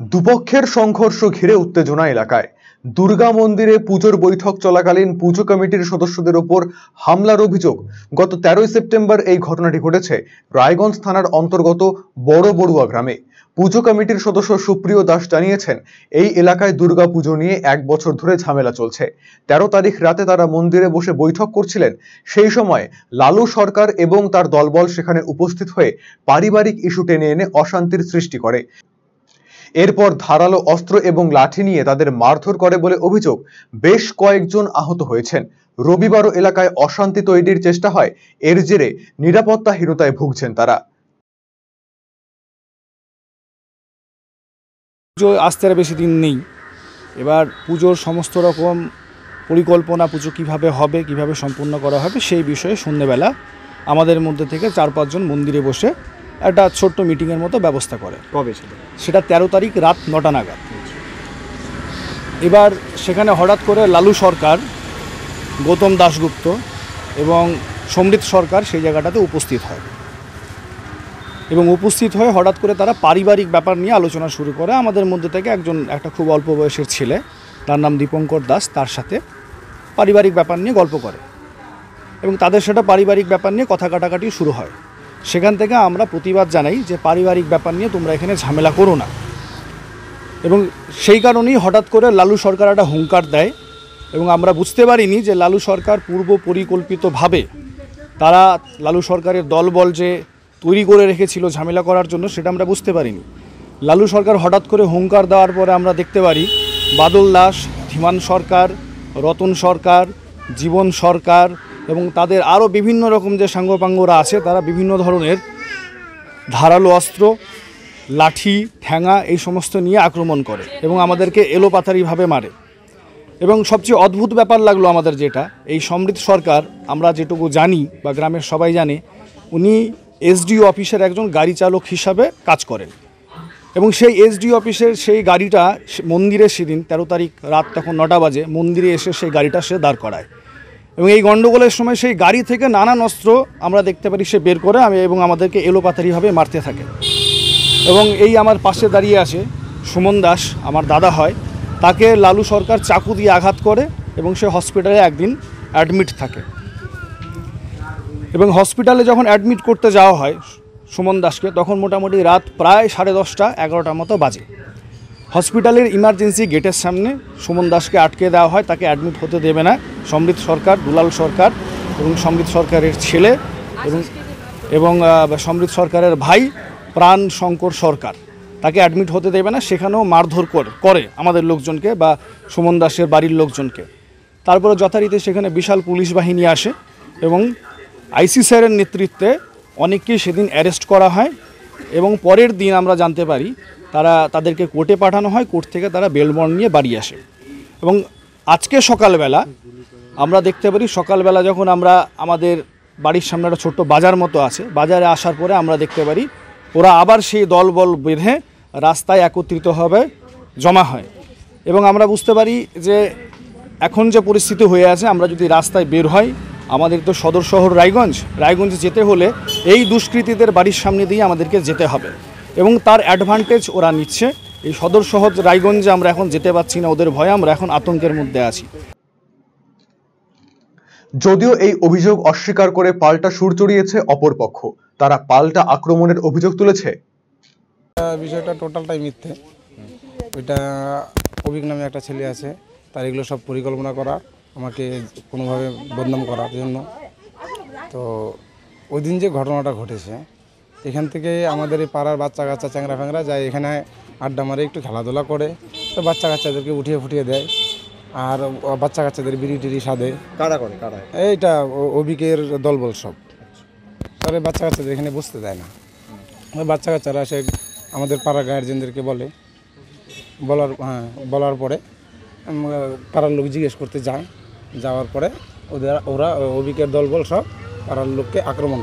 দুপক্ষের সংঘর্ষ ঘিরে উত্তেজনা এলাকায়। দুর্গা মন্দিরে পুজোর বৈঠক চলাকালীন পুজো কমিটির সদস্যদের উপর হামলার অভিযোগ। গত 13 সেপ্টেম্বর এই ঘটনাটি ঘটেছে রায়গঞ্জ থানার অন্তর্গত বড় বড়ুয়া গ্রামে। পুজো কমিটির সদস্য সুপ্রিয় দাস জানিয়েছেন, এই এলাকায় দুর্গা পুজো নিয়ে 1 বছর ধরে ঝামেলা চলছে। 13 তারিখ রাতে তারা মন্দিরে বসে বৈঠক করছিলেন। সেই সময় লালু সরকার এবং তার দলবল সেখানে উপস্থিত হয়ে পারিবারিক ইস্যু টেনে এনে অশান্তির সৃষ্টি করে। এরপর ধারালো অস্ত্র এবং লাঠি নিয়ে তাদের মারধর করে বলে অভিযোগ। বেশ কয়েকজন আহত হয়েছেন। রবিবারও এলাকায় অশান্তি তৈরির চেষ্টা হয়। এর জেরে নিরাপত্তাহীনতায় ভুগছেন তারা। পুজো আসতে আর বেশি দিন নেই। এবার পুজোর সমস্ত রকম পরিকল্পনা, পুজো কিভাবে হবে, কিভাবে সম্পূর্ণ করা হবে, সেই বিষয়ে সন্ধ্যেবেলা আমাদের মধ্যে থেকে 4-5 জন মন্দিরে বসে একটা ছোট্ট মিটিংয়ের মতো ব্যবস্থা করে। কবে সেটা 13 তারিখ রাত 9টা নাগাদ। এবার সেখানে হঠাৎ করে লালু সরকার, গৌতম দাশগুপ্ত এবং সমৃদ্ধ সরকার সেই জায়গাটাতে উপস্থিত হয় এবং উপস্থিত হয়ে হঠাৎ করে তারা পারিবারিক ব্যাপার নিয়ে আলোচনা শুরু করে। আমাদের মধ্যে থেকে একটা খুব অল্প বয়সের ছেলে, তার নাম দীপঙ্কর দাস, তার সাথে পারিবারিক ব্যাপার নিয়ে গল্প করে এবং তাদের সেটা পারিবারিক ব্যাপার নিয়ে কথা কাটাকাটি শুরু হয়। সেখান থেকে আমরা প্রতিবাদ জানাই যে পারিবারিক ব্যাপার নিয়ে তোমরা এখানে ঝামেলা করো না। এবং সেই কারণেই হঠাৎ করে লালু সরকার একটা হুঙ্কার দেয় এবং আমরা বুঝতে পারিনি যে লালু সরকার পূর্ব পরিকল্পিতভাবে তারা লালু সরকারের দলবল যে তৈরি করে রেখেছিল ঝামেলা করার জন্য, সেটা আমরা বুঝতে পারিনি। লালু সরকার হঠাৎ করে হুঙ্কার দেওয়ার পরে আমরা দেখতে পারি বাদল দাস, ধীমান সরকার, রতন সরকার, জীবন সরকার এবং তাদের আরও বিভিন্ন রকম যে সাঙ্গপাঙ্গরা আছে, তারা বিভিন্ন ধরনের ধারালো অস্ত্র, লাঠি, ঠ্যাঙা এই সমস্ত নিয়ে আক্রমণ করে এবং আমাদেরকে এলোপাথারিভাবে মারে। এবং সবচেয়ে অদ্ভুত ব্যাপার লাগলো আমাদের যেটা, এই সমৃদ্ধ সরকার, আমরা যেটুকু জানি বা গ্রামের সবাই জানে, উনি এসডিও অফিসের একজন গাড়ি চালক হিসাবে কাজ করেন এবং সেই এসডিও অফিসের সেই গাড়িটা মন্দিরে সেদিন 13 তারিখ রাত তখন 9টা বাজে মন্দিরে এসে সেই গাড়িটা সে দাঁড় করায় এবং এই গণ্ডগোলের সময় সেই গাড়ি থেকে নানান অস্ত্র আমরা দেখতে পারি সে বের করে এবং আমাদেরকে এলোপাথারিভাবে মারতে থাকে। এবং এই আমার পাশে দাঁড়িয়ে আছে সুমন দাস, আমার দাদা হয়, তাকে লালু সরকার চাকু দিয়ে আঘাত করে এবং সে হসপিটালে একদিন অ্যাডমিট থাকে এবং হসপিটালে যখন অ্যাডমিট করতে যাওয়া হয় সুমন দাসকে, তখন মোটামুটি রাত প্রায় 10:30, 11টার মতো বাজে। হসপিটালের ইমার্জেন্সি গেটের সামনে সুমন দাসকে আটকে দেওয়া হয়, তাকে অ্যাডমিট হতে দেবে না সমৃদ্ধ সরকার, দুলাল সরকার এবং সমৃদ্ধ সরকারের ছেলে এবং সমৃদ্ধ সরকারের ভাই প্রাণ শঙ্কর সরকার, তাকে অ্যাডমিট হতে দেবে না। সেখানেও মারধর করে আমাদের লোকজনকে বা সুমন দাসের বাড়ির লোকজনকে। তারপরে যথারীতি সেখানে বিশাল পুলিশ বাহিনী আসে এবং আইসি স্যারের নেতৃত্বে অনেককেই সেদিন অ্যারেস্ট করা হয় এবং পরের দিন আমরা জানতে পারি তাদেরকে কোর্টে পাঠানো হয়। কোর্ট থেকে তারা বেল বন্ড নিয়ে বাড়ি আসে এবং আজকে সকালবেলা আমরা দেখতে পারি, সকালবেলা যখন আমরা আমাদের বাড়ির সামনে একটা ছোট্ট বাজার মতো আছে, বাজারে আসার পরে আমরা দেখতে পারি ওরা আবার সেই দলবল বেঁধে রাস্তায় একত্রিতভাবে জমা হয় এবং আমরা বুঝতে পারি যে এখন যে পরিস্থিতি হয়ে আছে, আমরা যদি রাস্তায় বের হই, আমাদের তো সদর শহর রায়গঞ্জে যেতে হলে এই দুষ্কৃতীদের বাড়ির সামনে দিয়ে আমাদেরকে যেতে হবে এবং তার অ্যাডভান্টেজ ওরা নিচ্ছে। এই সদর শহর রায়গঞ্জে আমরা এখন যেতে পারছি না, ওদের ভয়ে আমরা এখন আতঙ্কের মধ্যে আছি। যদিও এই অভিযোগ অস্বীকার করে পাল্টা সুর চড়িয়েছে অপরপক্ষ। তারা পাল্টা আক্রমণের অভিযোগ তুলেছে। বিষয়টা টোটালটাই মিথ্যে। ওইটা অভিক নামে একটা ছেলে আছে, তার এগুলো সব পরিকল্পনা করা, আমাকে কোনোভাবে বদনাম করার জন্য। তো ওই দিন যে ঘটনাটা ঘটেছে, এখান থেকে আমাদের এই পাড়ার বাচ্চা কাচ্চা চ্যাংরা ফ্যাংরা যায়, এখানে আড্ডা মারে, একটু খেলাধুলা করে, তো বাচ্চা কাচ্চাদেরকে উঠিয়ে ফুটিয়ে দেয় আর বাচ্চা কাচ্চাদের বিড়ি টিড়ি সাধে। কারা এইটা অভিকের দলবল সব। তাহলে বাচ্চা কাচ্চাদের এখানে বসতে দেয় না। বাচ্চা কাচ্চারা সে আমাদের পাড়ার গার্জেনদেরকে বলার পরে পাড়ার লোক জিজ্ঞেস করতে যায়, যাওয়ার পরে ওরা অভিকের দলবল সব পাড়ার লোককে আক্রমণ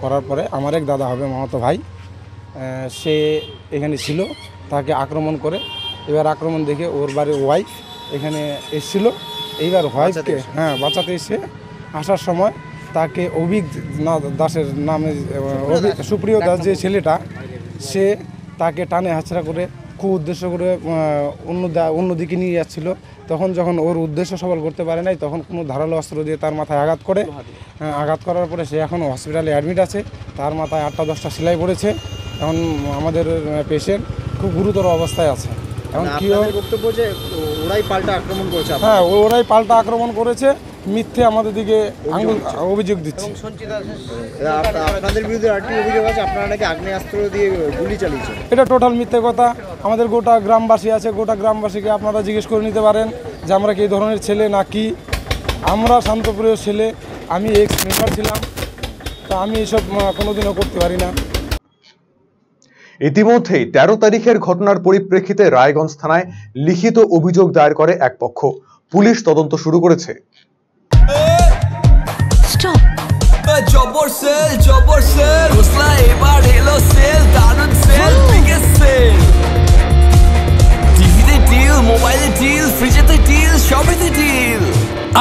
করার পরে আমার এক দাদা হবে, মামাতো ভাই, সে এখানে ছিল, তাকে আক্রমণ করে। এবার আক্রমণ দেখে ওর বাড়ির ওয়াইফ এখানে এসেছিল, এইবার ওয়াইফকে বাঁচাতে এসে আসার সময় তাকে অভিক দাসের নামে সুপ্রিয় দাস যে ছেলেটা, সে তাকে টানে হাঁচড়া করে খুব উদ্দেশ্য করে অন্যদিকে নিয়ে যাচ্ছিল। তখন যখন ওর উদ্দেশ্য সফল করতে পারে নাই, তখন কোনো ধারালো অস্ত্র দিয়ে তার মাথায় আঘাত করে। আঘাত করার পরে সে এখন হসপিটালে অ্যাডমিট আছে। তার মাথায় 8-10টা সেলাই পড়েছে। এখন আমাদের পেশেন্ট খুব গুরুতর অবস্থায় আছে। এখন কি বক্তব্য যে ওরাই পাল্টা আক্রমণ করেছে? হ্যাঁ, ওরাই পাল্টা আক্রমণ করেছে, মিথ্যে আমাদের দিকে অভিযোগ দিচ্ছে। আপনাদের বিরুদ্ধে আরেকটি অভিযোগ আছে, আপনারা নাকি আগ্নেয়াস্ত্র দিয়ে গুলি চালিয়েছেন। এটা টোটাল মিথ্যে কথা। আমাদের গোটা গ্রামবাসী আছে, গোটা গ্রামবাসীকে আপনারা জিজ্ঞেস করে নিতে পারেন যে আমরা কি এই ধরনের ছেলে নাকি। আমরা শান্তপ্রিয় ছেলে, আমি এক্স মেম্বার ছিলাম, তা আমি এসব কোনোদিনও করতে পারি না। ইতিমধ্যেই 13 তারিখের ঘটনার পরিপ্রেক্ষিতে রায়গঞ্জ থানায় লিখিত অভিযোগ দায়ের করে এক পক্ষ। পুলিশ তদন্ত শুরু করেছে। জবর সেল ঘোষণা এবার এলো সেল, দারুণ সেল, বিগেস্ট সেল। টিভিতে ডিল, মোবাইলে ডিল, ফ্রিজেতে ডিল, সবেতে ডিল।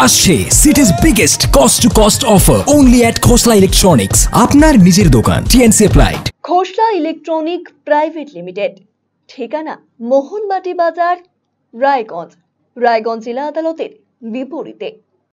আসছে city's biggest cost to cost offer only at Khosla electronics, আপনার নিজের দোকান। TNC applied. Khosla electronic private limited, ঠিকানা মোহনবাটি বাজার, রায়গঞ্জ, রায়গঞ্জ জেলা আদালতের বিপরীতে।